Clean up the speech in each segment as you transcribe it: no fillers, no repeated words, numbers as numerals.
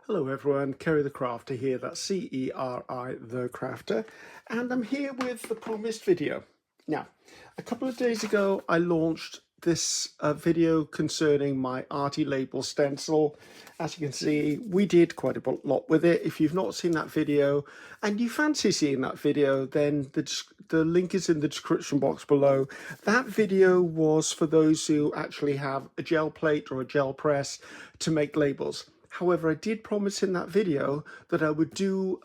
Hello everyone, Ceri the Crafter here, that's C-E-R-I the Crafter, and I'm here with the promised video. Now, a couple of days ago I launched this video concerning my Arty Label Stencil. As you can see, we did quite a lot with it. If you've not seen that video and you fancy seeing that video, then the link is in the description box below. That video was for those who actually have a gel plate or a gel press to make labels. However, I did promise in that video that I would do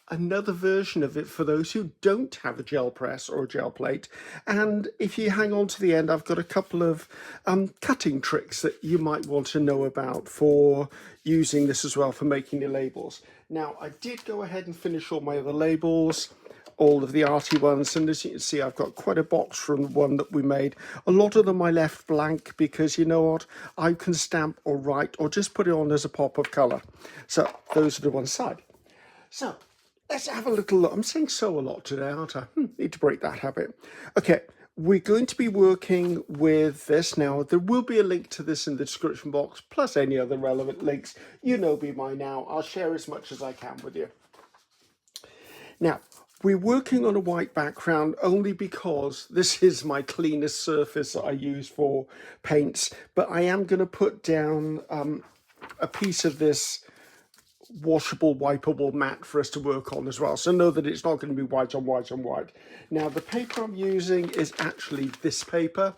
another version of it for those who don't have a gel press or a gel plate. And if you hang on to the end, I've got a couple of cutting tricks that you might want to know about for using this as well for making your labels. Now, I did go ahead and finish all my other labels, all of the arty ones, and as you can see I've got quite a box from the one that we made. A lot of them I left blank because you know what, I can stamp or write or just put it on as a pop of colour. So those are the one side. So let's have a little look. I'm saying so a lot today, aren't I? Need to break that habit. Okay, we're going to be working with this now. There will be a link to this in the description box, plus any other relevant links. You know me by now. I'll share as much as I can with you. Now, we're working on a white background only because this is my cleanest surface that I use for paints, but I am going to put down a piece of this washable, wipeable mat for us to work on as well. So know that it's not going to be white on white on white. Now, the paper I'm using is actually this paper.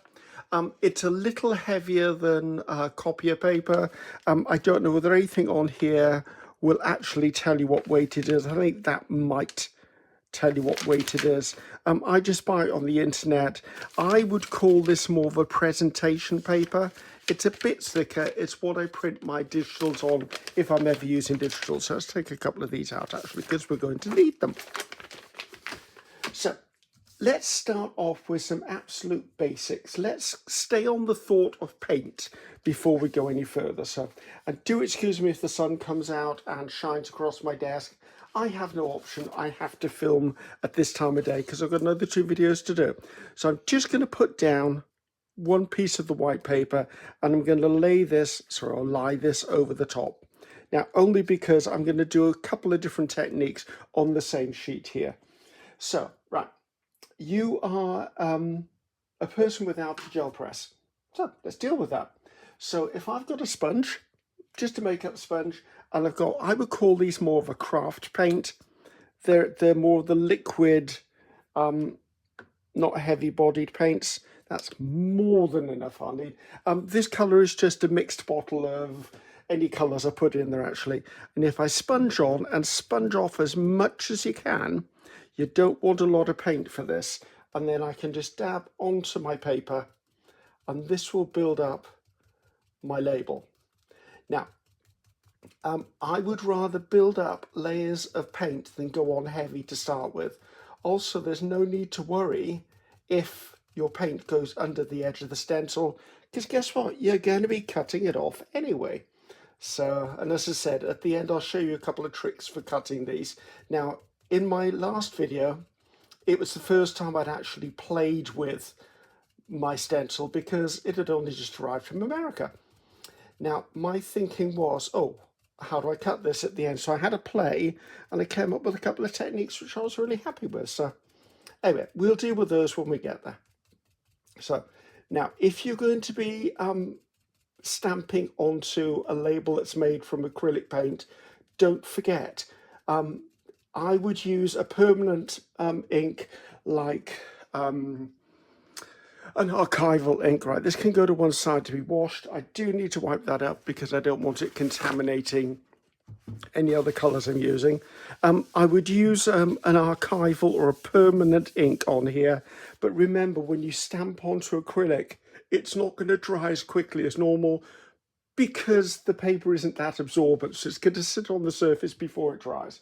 It's a little heavier than copier paper. I don't know whether anything on here will actually tell you what weight it is. I think that might tell you what weight it is. I just buy it on the internet. I would call this more of a presentation paper. It's a bit thicker. It's what I print my digitals on if I'm ever using digitals. So let's take a couple of these out actually because we're going to need them. So let's start off with some absolute basics. Let's stay on the thought of paint before we go any further. So, and do excuse me if the sun comes out and shines across my desk. I have no option. I have to film at this time of day because I've got another 2 videos to do. So I'm just going to put down one piece of the white paper and I'm going to lie this over the top. Now, only because I'm going to do a couple of different techniques on the same sheet here. So, right. You are a person without a gel press. So let's deal with that. So if I've got a sponge, just a makeup sponge, and I would call these more of a craft paint. They're more of the liquid, not heavy bodied paints. That's more than enough I need. This colour is just a mixed bottle of any colours I put in there actually. And if I sponge on and sponge off as much as you can, you don't want a lot of paint for this. And then I can just dab onto my paper and this will build up my label. Now, I would rather build up layers of paint than go on heavy to start with. Also, there's no need to worry if your paint goes under the edge of the stencil, because guess what? You're going to be cutting it off anyway. So, and as I said, at the end, I'll show you a couple of tricks for cutting these. Now, in my last video, it was the first time I'd actually played with my stencil because it had only just arrived from America. Now, my thinking was, oh, how do I cut this at the end? So I had a play and I came up with a couple of techniques which I was really happy with. So anyway, we'll deal with those when we get there. So now, if you're going to be stamping onto a label that's made from acrylic paint, don't forget, I would use a permanent ink like an archival ink, right? This can go to one side to be washed. I do need to wipe that up because I don't want it contaminating any other colours I'm using. I would use an archival or a permanent ink on here, but remember when you stamp onto acrylic, it's not going to dry as quickly as normal because the paper isn't that absorbent, so it's going to sit on the surface before it dries.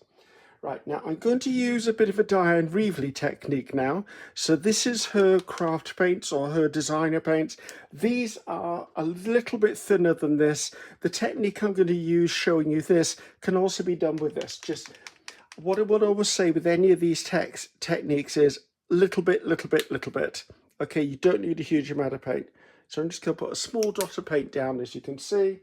Right, now I'm going to use a bit of a Diane Reevely technique now. So this is her craft paints or her designer paints. These are a little bit thinner than this. The technique I'm going to use showing you this can also be done with this. Just what I would always say with any of these techniques is little bit, little bit, little bit. Okay, you don't need a huge amount of paint. So I'm just going to put a small dot of paint down, as you can see.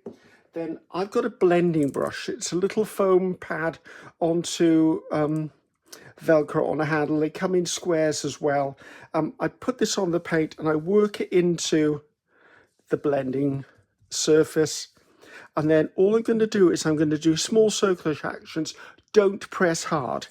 then I've got a blending brush. It's a little foam pad onto Velcro on a handle. They come in squares as well. I put this on the paint and I work it into the blending surface. And then all I'm going to do is I'm going to do small circular actions. Don't press hard.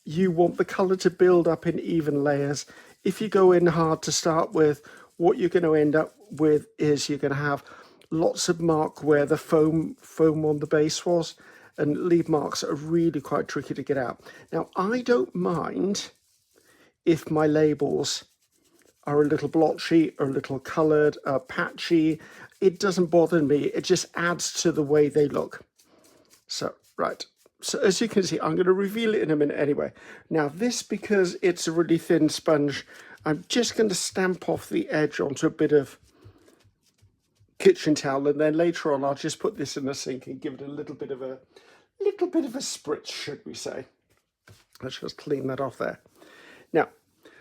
You want the colour to build up in even layers. If you go in hard to start with, what you're going to end up with is you're going to have lots of mark where the foam on the base was, and leave marks that are really quite tricky to get out. Now, I don't mind if my labels are a little blotchy or a little coloured, patchy. It doesn't bother me. It just adds to the way they look. So, right. So as you can see, I'm going to reveal it in a minute anyway. Now this, because it's a really thin sponge, I'm just going to stamp off the edge onto a bit of kitchen towel, and then later on I'll just put this in the sink and give it a little bit of a spritz, should we say. Let's just clean that off there. Now,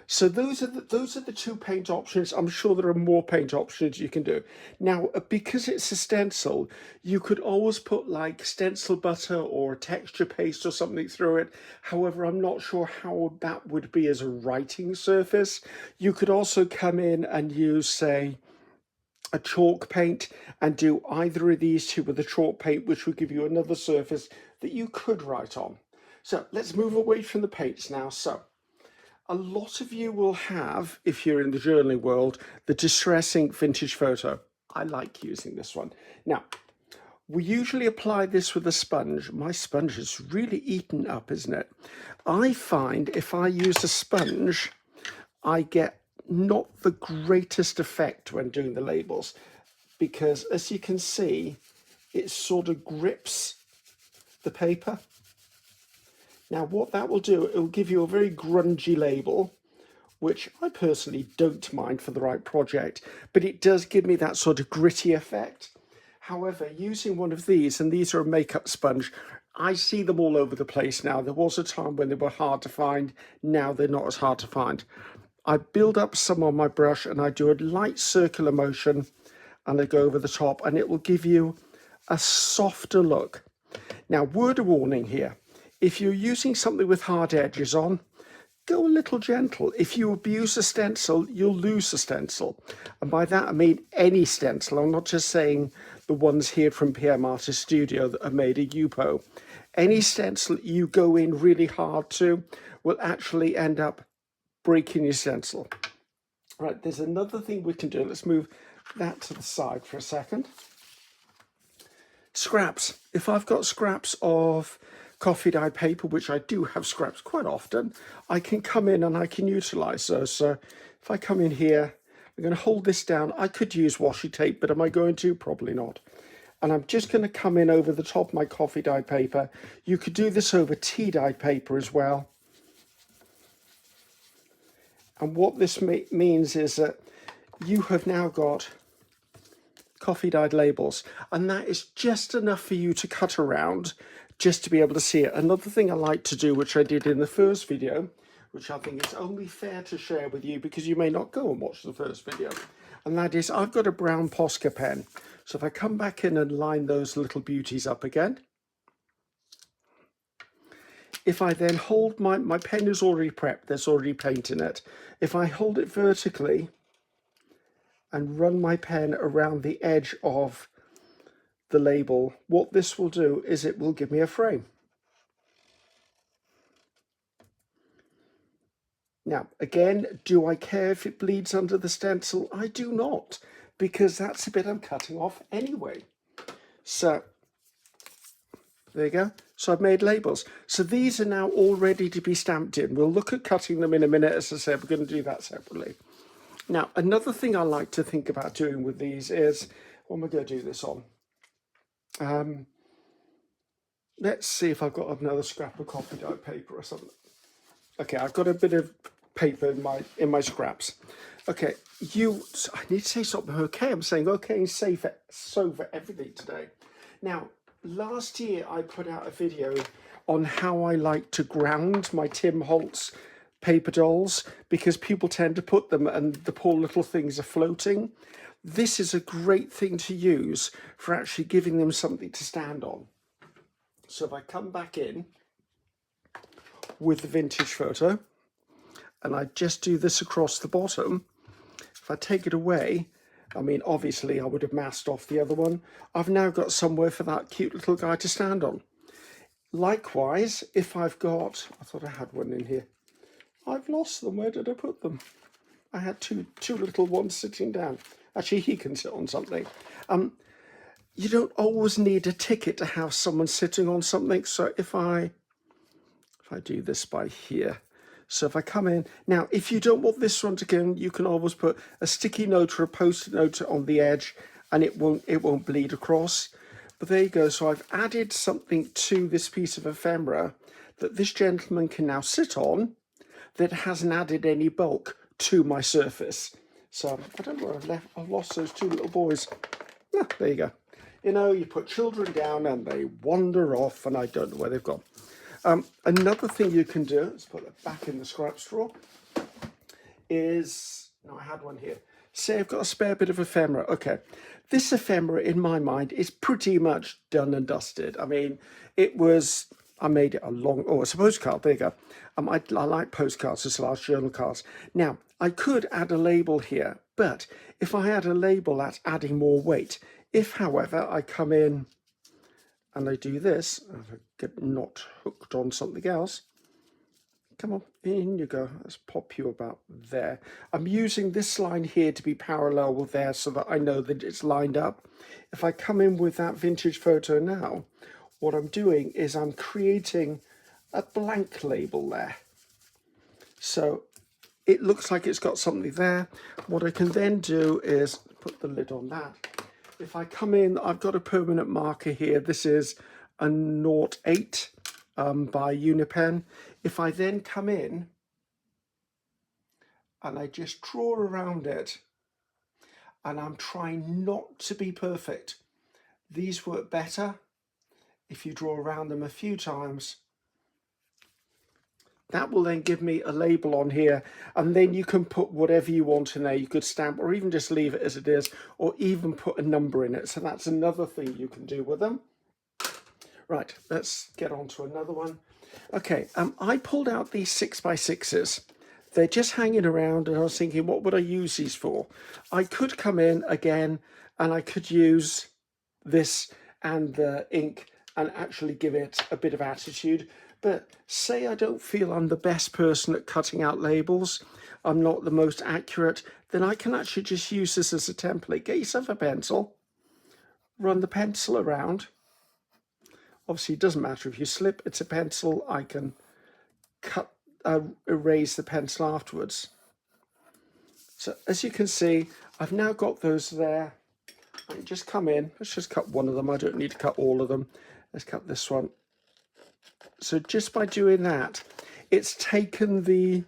so those are the two paint options. I'm sure there are more paint options you can do. Now, because it's a stencil, you could always put like stencil butter or texture paste or something through it. However, I'm not sure how that would be as a writing surface. You could also come in and use, say, a chalk paint and do either of these two with a chalk paint, which would give you another surface that you could write on. So let's move away from the paints now. So a lot of you will have, if you're in the journaling world, the Distress Ink Vintage Photo. I like using this one. Now, we usually apply this with a sponge. My sponge is really eaten up, isn't it? I find if I use a sponge, I get not the greatest effect when doing the labels, because as you can see, it sort of grips the paper. Now what that will do, it will give you a very grungy label, which I personally don't mind for the right project, but it does give me that sort of gritty effect. However, using one of these, and these are a makeup sponge, I see them all over the place now. There was a time when they were hard to find. Now they're not as hard to find. I build up some on my brush and I do a light circular motion and I go over the top, and it will give you a softer look. Now, word of warning here. If you're using something with hard edges on, go a little gentle. If you abuse a stencil, you'll lose a stencil. And by that, I mean any stencil. I'm not just saying the ones here from PM Artist Studio that are made of Yupo. Any stencil you go in really hard to will actually end up breaking your stencil. Right, there's another thing we can do. Let's move that to the side for a second. Scraps. If I've got scraps of coffee dye paper, which I do have scraps quite often, I can come in and I can utilize those. So if I come in here, I'm going to hold this down. I could use washi tape, but am I going to? Probably not. And I'm just going to come in over the top of my coffee dye paper. You could do this over tea dye paper as well. And what this means is that you have now got coffee dyed labels, and that is just enough for you to cut around just to be able to see it. Another thing I like to do, which I did in the first video, which I think is only fair to share with you because you may not go and watch the first video, and that is I've got a brown Posca pen. So if I come back in and line those little beauties up again, if I then hold my pen is already prepped, there's already paint in it. If I hold it vertically and run my pen around the edge of the label, what this will do is it will give me a frame. Now, again, do I care if it bleeds under the stencil? I do not, because that's a bit I'm cutting off anyway. So there you go. So I've made labels. So these are now all ready to be stamped in. We'll look at cutting them in a minute. As I said, we're going to do that separately. Now, another thing I like to think about doing with these is, what am I going to do this on? Let's see if I've got another scrap of coffee dye paper or something. Okay, I've got a bit of paper in my scraps. Okay, I need to say something. Okay, I'm saying okay and so for everything today. Now, last year I put out a video on how I like to ground my Tim Holtz paper dolls because people tend to put them and the poor little things are floating. This is a great thing to use for actually giving them something to stand on. So if I come back in with the vintage photo and I just do this across the bottom, if I take it away, I mean, obviously I would have masked off the other one. I've now got somewhere for that cute little guy to stand on. Likewise, if I've got, I thought I had one in here. I've lost them. Where did I put them? I had two little ones sitting down. Actually, he can sit on something. You don't always need a ticket to have someone sitting on something. So if I do this by here, so if I come in now, if you don't want this one to go in, you can always put a sticky note or a post-it note on the edge, and it won't bleed across. But there you go. So I've added something to this piece of ephemera that this gentleman can now sit on, that hasn't added any bulk to my surface. So I don't know where I've lost those two little boys. Ah, there you go. You know, you put children down and they wander off, and I don't know where they've gone. Another thing you can do, let's put it back in the scrap straw, is, no, I had one here. Say I've got a spare bit of ephemera. Okay, this ephemera in my mind is pretty much done and dusted. I mean, I made it a long, oh, it's a postcard, there you go. I like postcards as large journal cards. Now, I could add a label here, but if I add a label, that's adding more weight. If, however, I come in and I do this, if I get not hooked on something else, come on, in you go. Let's pop you about there. I'm using this line here to be parallel with there so that I know that it's lined up. If I come in with that vintage photo now, what I'm doing is I'm creating a blank label there. So it looks like it's got something there. What I can then do is put the lid on that. If I come in, I've got a permanent marker here. This is a 08 by Unipen. If I then come in and I just draw around it, and I'm trying not to be perfect, these work better if you draw around them a few times. That will then give me a label on here, and then you can put whatever you want in there. You could stamp or even just leave it as it is, or even put a number in it. So that's another thing you can do with them. Right, let's get on to another one. Okay, I pulled out these 6x6s. They're just hanging around, and I was thinking, what would I use these for? I could come in again, and I could use this and the ink and actually give it a bit of attitude. But say I don't feel I'm the best person at cutting out labels, I'm not the most accurate, then I can actually just use this as a template. Get yourself a pencil, run the pencil around. Obviously, it doesn't matter if you slip, it's a pencil. I can erase the pencil afterwards. So as you can see, I've now got those there. I can just come in, let's just cut one of them. I don't need to cut all of them. Let's cut this one. So just by doing that, it's taken the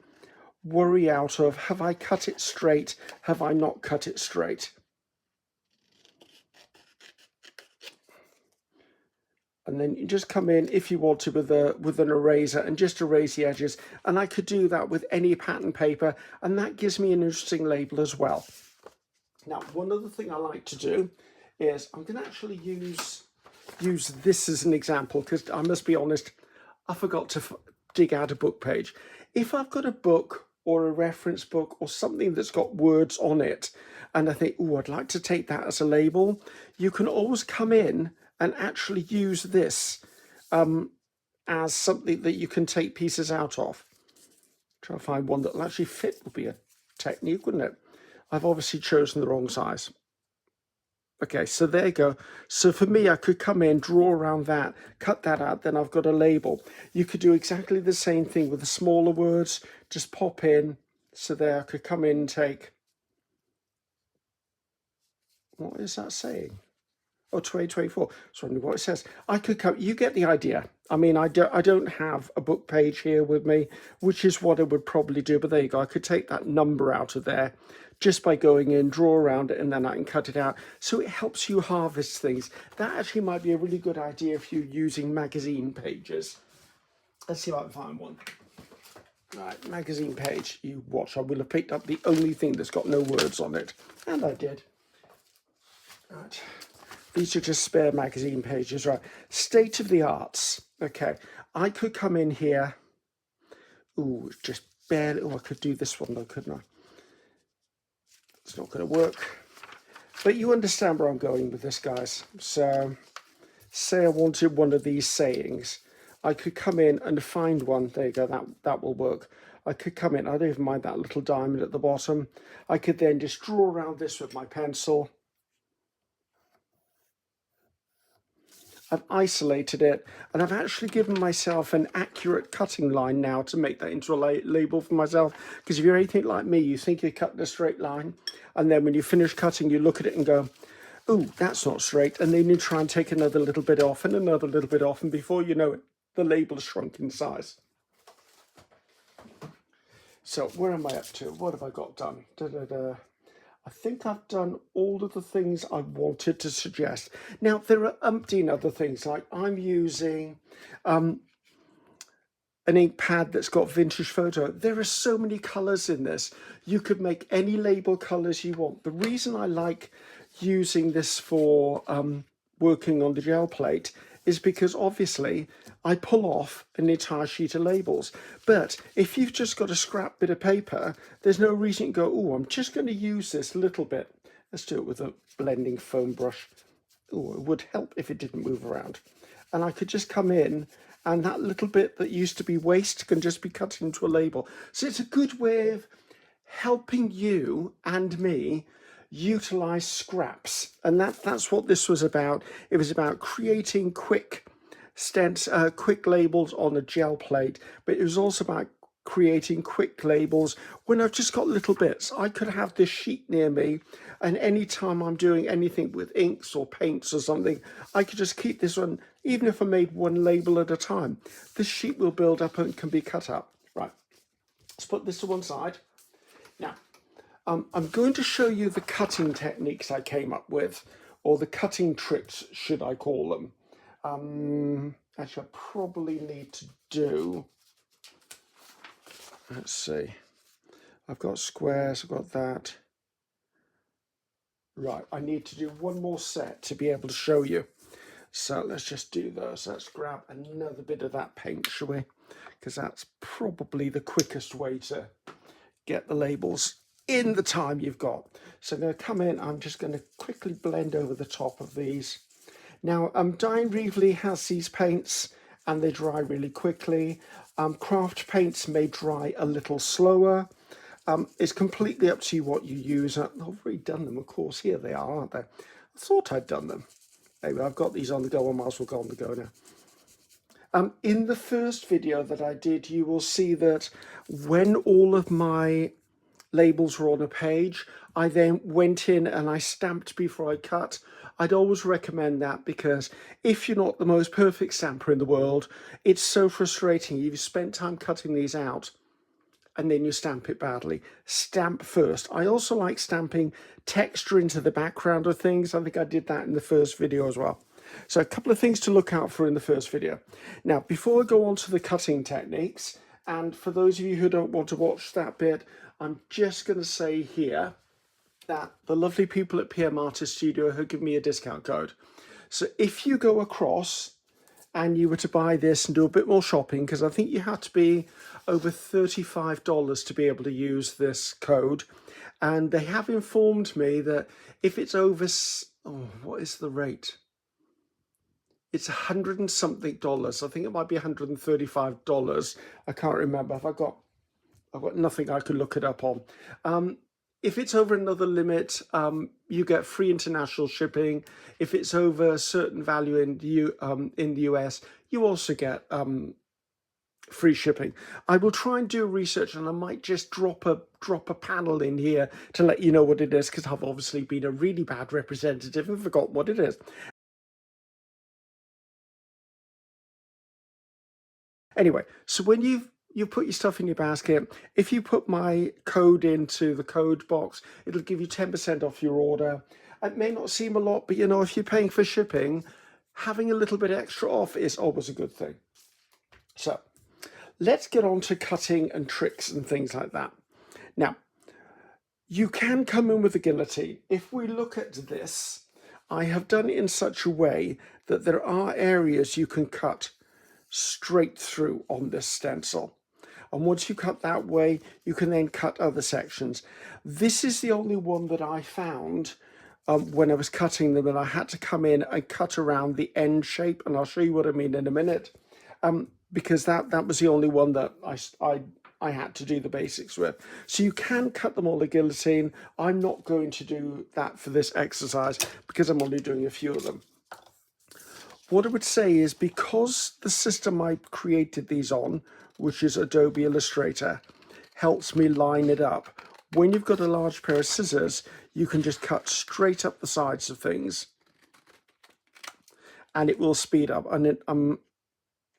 worry out of, have I cut it straight? Have I not cut it straight? And then you just come in, if you want to, with an eraser and just erase the edges. And I could do that with any pattern paper, and that gives me an interesting label as well. Now, one other thing I like to do is I'm going to actually use this as an example, because I must be honest, I forgot to dig out a book page. If I've got a book or a reference book or something that's got words on it, and I think, oh, I'd like to take that as a label, you can always come in and actually use this as something that you can take pieces out of. Try to find one that will actually fit would be a technique, wouldn't it? I've obviously chosen the wrong size. Okay, so there you go. So for me, I could come in, draw around that, cut that out, then I've got a label. You could do exactly the same thing with the smaller words, just pop in. So there I could come in and take, what is that saying? Oh, 2024. Sorry, what it says. I could come, you get the idea. I mean, I don't have a book page here with me, which is what I would probably do, but there you go. I could take that number out of there just by going in, draw around it, and then I can cut it out. So it helps you harvest things. That actually might be a really good idea if you're using magazine pages. Let's see if I can find one. Right, magazine page. You watch, I will have picked up the only thing that's got no words on it. And I did. Right. These are just spare magazine pages, right? State of the arts. Okay, I could come in here. Ooh, just barely. Oh, I could do this one though, couldn't I? It's not going to work. But you understand where I'm going with this, guys. So, say I wanted one of these sayings. I could come in and find one. There you go, that will work. I could come in, I don't even mind that little diamond at the bottom. I could then just draw around this with my pencil. I've isolated it, and I've actually given myself an accurate cutting line now to make that into a label for myself. Because if you're anything like me, you think you're cutting a straight line, and then when you finish cutting, you look at it and go, ooh, that's not straight. And then you try and take another little bit off and another little bit off, and before you know it, the label shrunk in size. So where am I up to? What have I got done? I think I've done all of the things I wanted to suggest. Now, there are umpteen other things, like I'm using an ink pad that's got vintage photo. There are so many colours in this. You could make any label colours you want. The reason I like using this for working on the gel plate is because obviously I pull off an entire sheet of labels. But if you've just got a scrap bit of paper, there's no reason to go, oh, I'm just going to use this little bit. Let's do it with a blending foam brush. Oh, it would help if it didn't move around. And I could just come in, and that little bit that used to be waste can just be cut into a label. So it's a good way of helping you and me utilize scraps, and that's what this was about. It was about creating quick quick labels on a gel plate, but it was also about creating quick labels when I've just got little bits. I could have this sheet near me, and anytime I'm doing anything with inks or paints or something, I could just keep this one. Even if I made one label at a time, this sheet will build up and can be cut up. Right, let's put this to one side. Now, I'm going to show you the cutting techniques I came up with, or the cutting tricks, should I call them. Actually, I probably need to do, let's see, I've got squares, I've got that. Right, I need to do one more set to be able to show you. So let's just do those. Let's grab another bit of that paint, shall we? Because that's probably the quickest way to get the labels in the time you've got. So I'm going to come in, I'm just going to quickly blend over the top of these. Now, Dye & Reevely has these paints and they dry really quickly. Craft paints may dry a little slower. It's completely up to you what you use. I've already done them, of course. Here they are, aren't they? I thought I'd done them. Anyway, I've got these on the go, I might as well go on the go now. In the first video that I did, you will see that when all of my labels were on a page, I then went in and I stamped before I cut. I'd always recommend that, because if you're not the most perfect stamper in the world, it's so frustrating. You've spent time cutting these out and then you stamp it badly. Stamp first. I also like stamping texture into the background of things. I think I did that in the first video as well. So a couple of things to look out for in the first video. Now, before I go on to the cutting techniques, and for those of you who don't want to watch that bit, I'm just going to say here that the lovely people at PM Artist Studio have given me a discount code. So if you go across and you were to buy this and do a bit more shopping, because I think you have to be over $35 to be able to use this code. And they have informed me that if it's over, oh, what is the rate? It's $100 and something. I think it might be $135. I can't remember. I've got nothing I could look it up on. If it's over another limit, you get free international shipping. If it's over a certain value in the US, you also get free shipping. I will try and do research, and I might just drop a panel in here to let you know what it is, because I've obviously been a really bad representative and forgot what it is. Anyway, so when you put your stuff in your basket, if you put my code into the code box, it'll give you 10% off your order. It may not seem a lot, but you know, if you're paying for shipping, having a little bit extra off is always a good thing. So let's get on to cutting and tricks and things like that. Now, you can come in with a guillotine. If we look at this, I have done it in such a way that there are areas you can cut straight through on this stencil. And once you cut that way, you can then cut other sections. This is the only one that I found when I was cutting them, and I had to come in and cut around the end shape, and I'll show you what I mean in a minute, because that was the only one that I had to do the basics with. So you can cut them all the guillotine. I'm not going to do that for this exercise because I'm only doing a few of them. What I would say is, because the system I created these on, which is Adobe Illustrator, helps me line it up. When you've got a large pair of scissors, you can just cut straight up the sides of things and it will speed up. And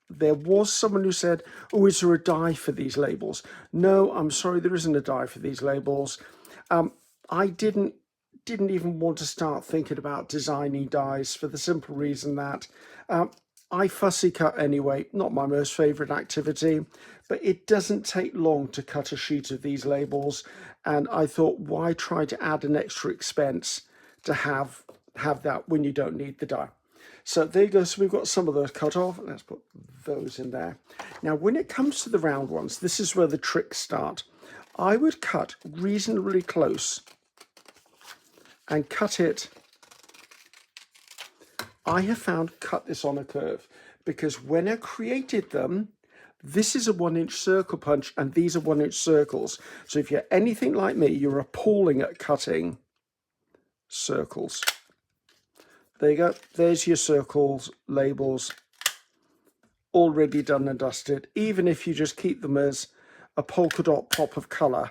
there was someone who said, oh, is there a die for these labels? No, I'm sorry, there isn't a die for these labels. I didn't even want to start thinking about designing dies for the simple reason that I fussy cut anyway, not my most favourite activity, but it doesn't take long to cut a sheet of these labels, and I thought, why try to add an extra expense to have that when you don't need the die? So there you go. So we've got some of those cut off. Let's put those in there. Now, when it comes to the round ones, this is where the tricks start. I would cut reasonably close and cut it. I have found cut this on a curve, because when I created them, this is a 1-inch circle punch and these are 1-inch circles. So if you're anything like me, you're appalling at cutting circles. There you go. There's your circles, labels, already done and dusted, even if you just keep them as a polka dot pop of colour.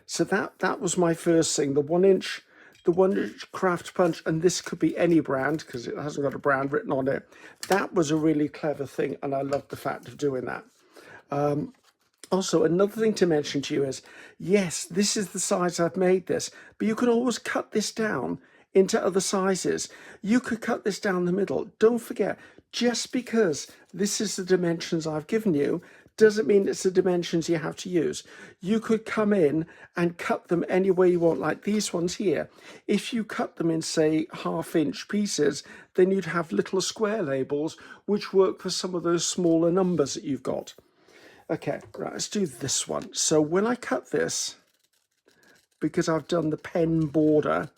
So that was my first thing, the 1-inch craft punch, and this could be any brand because it hasn't got a brand written on it. That was a really clever thing, and I love the fact of doing that. Also, another thing to mention to you is, yes, this is the size I've made this, but you can always cut this down into other sizes. You could cut this down the middle. Don't forget, just because this is the dimensions I've given you doesn't mean it's the dimensions you have to use. You could come in and cut them any way you want, like these ones here. If you cut them in, say, 1/2-inch pieces, then you'd have little square labels which work for some of those smaller numbers that you've got. Okay, right, let's do this one. So when I cut this, because I've done the pen border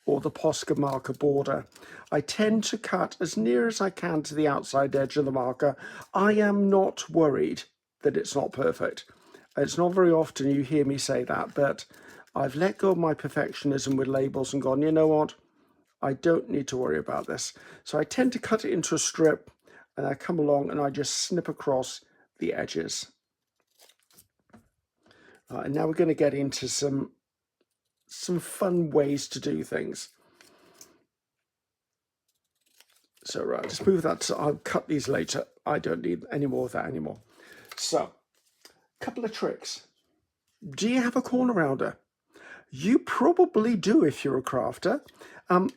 or the Posca marker border, I tend to cut as near as I can to the outside edge of the marker. I am not worried that it's not perfect. It's not very often you hear me say that, but I've let go of my perfectionism with labels and gone, you know what, I don't need to worry about this. So I tend to cut it into a strip, and I come along and I just snip across the edges. And now we're going to get into some fun ways to do things. So right, just move that. So I'll cut these later. I don't need any more of that anymore. So, a couple of tricks. Do you have a corner rounder? You probably do if you're a crafter.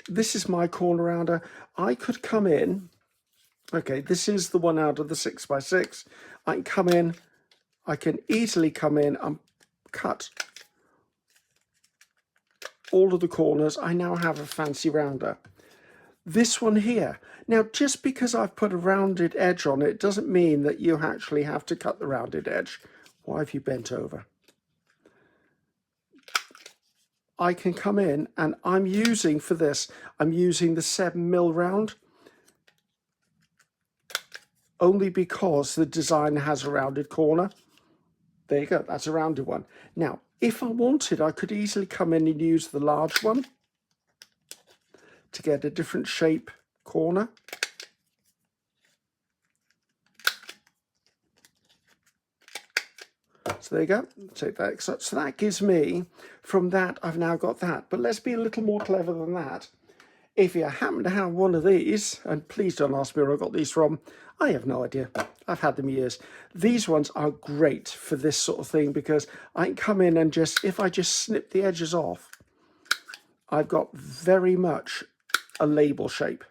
This is my corner rounder. I could come in. Okay, this is the one out of the 6x6. I can come in. I can easily come in and cut all of the corners. I now have a fancy rounder. This one here. Now, just because I've put a rounded edge on it doesn't mean that you actually have to cut the rounded edge. Why have you bent over? I can come in and I'm using, for this, I'm using the 7mm round, only because the design has a rounded corner. There you go, that's a rounded one. Now, if I wanted, I could easily come in and use the large one to get a different shape corner. So there you go, take that. So that gives me, from that, I've now got that. But let's be a little more clever than that. If you happen to have one of these, and please don't ask me where I got these from, I have no idea. I've had them years. These ones are great for this sort of thing because I can come in and just, if I just snip the edges off, I've got very much a label shape.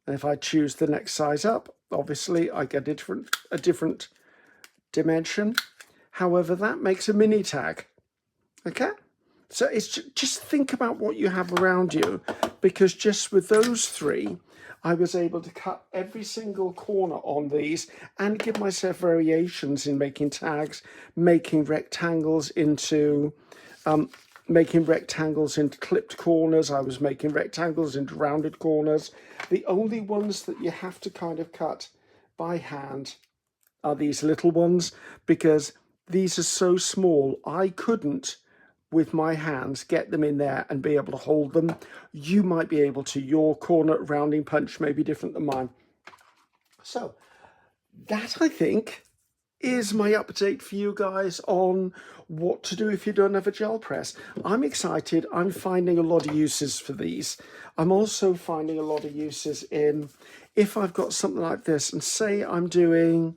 And if I choose the next size up, Obviously, I get a different dimension. However, that makes a mini tag. Okay? So it's just think about what you have around you, because just with those three, I was able to cut every single corner on these and give myself variations in making tags, making rectangles into clipped corners. I was making rectangles into rounded corners. The only ones that you have to kind of cut by hand are these little ones, because these are so small, I couldn't, with my hands, get them in there and be able to hold them. You might be able to. Your corner rounding punch may be different than mine. So that, I think, is my update for you guys on what to do if you don't have a gel press. I'm excited. I'm finding a lot of uses for these. I'm also finding a lot of uses in, if I've got something like this, and say I'm doing,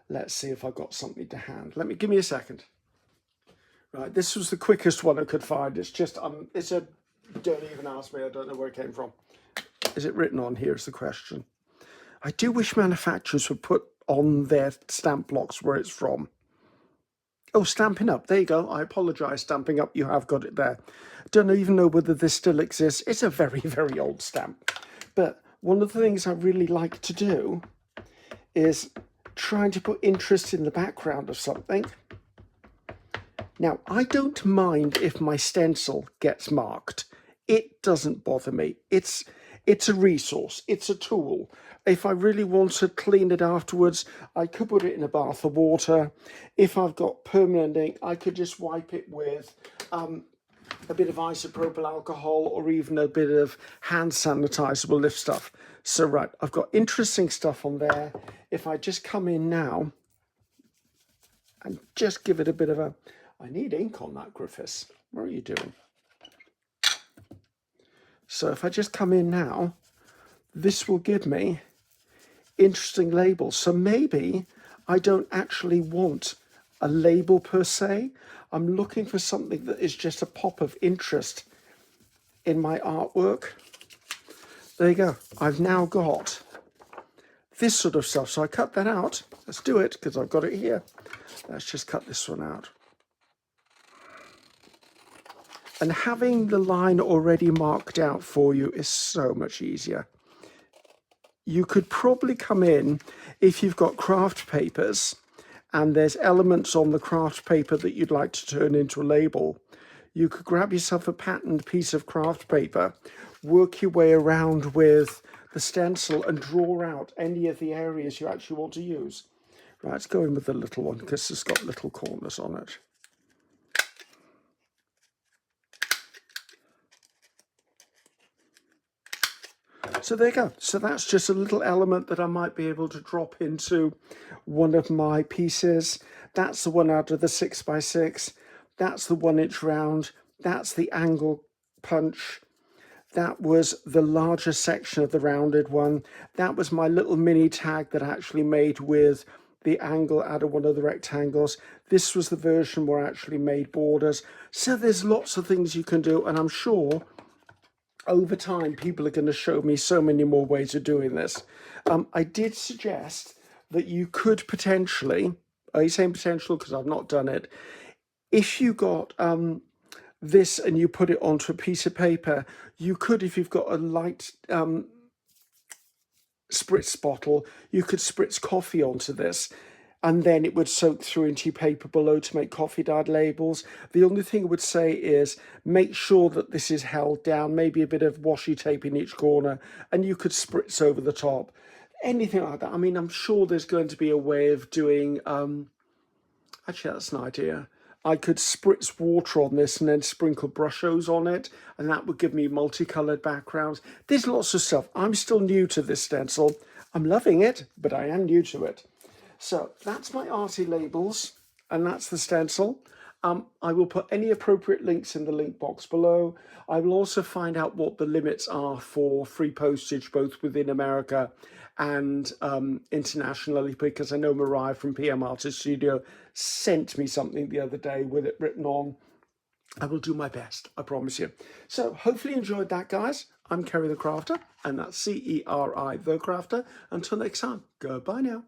let's see if I've got something to hand. Give me a second. Right, this was the quickest one I could find. It's just, don't even ask me, I don't know where it came from. Is it written on here is the question. I do wish manufacturers would put on their stamp blocks where it's from. Oh, Stampin' Up, there you go. I apologise, Stampin' Up, you have got it there. Don't even know whether this still exists. It's a very, very old stamp. But one of the things I really like to do is trying to put interest in the background of something. Now, I don't mind if my stencil gets marked. It doesn't bother me. It's a resource. It's a tool. If I really want to clean it afterwards, I could put it in a bath of water. If I've got permanent ink, I could just wipe it with a bit of isopropyl alcohol or even a bit of hand sanitizable lift stuff. So, right, I've got interesting stuff on there. If I just come in now and just give it a bit of a... I need ink on that, Griffiths. What are you doing? So if I just come in now, this will give me interesting labels. So maybe I don't actually want a label per se. I'm looking for something that is just a pop of interest in my artwork. There you go. I've now got this sort of stuff. So I cut that out. Let's do it because I've got it here. Let's just cut this one out. And having the line already marked out for you is so much easier. You could probably come in, if you've got craft papers and there's elements on the craft paper that you'd like to turn into a label, you could grab yourself a patterned piece of craft paper, work your way around with the stencil and draw out any of the areas you actually want to use. Right, let's go in with the little one because it's got little corners on it. So there you go. So that's just a little element that I might be able to drop into one of my pieces. That's the one out of the 6x6. That's the 1-inch round. That's the angle punch. That was the larger section of the rounded one. That was my little mini tag that I actually made with the angle out of one of the rectangles. This was the version where I actually made borders. So there's lots of things you can do, and I'm sure over time, people are going to show me so many more ways of doing this. I did suggest that you could potentially, are you saying potential because I've not done it, if you got this and you put it onto a piece of paper, you could, if you've got a light spritz bottle, you could spritz coffee onto this, and then it would soak through into your paper below to make coffee dyed labels. The only thing I would say is make sure that this is held down, maybe a bit of washi tape in each corner, and you could spritz over the top. Anything like that. I mean, I'm sure there's going to be a way of doing, actually that's an idea. I could spritz water on this and then sprinkle brushos on it, and that would give me multicolored backgrounds. There's lots of stuff. I'm still new to this stencil. I'm loving it, but I am new to it. So that's my Arty labels, and that's the stencil. I will put any appropriate links in the link box below. I will also find out what the limits are for free postage, both within America and internationally, because I know Mariah from PM Artist Studio sent me something the other day with it written on. I will do my best, I promise you. So hopefully you enjoyed that, guys. I'm Ceri the Crafter, and that's Ceri the Crafter. Until next time, goodbye now.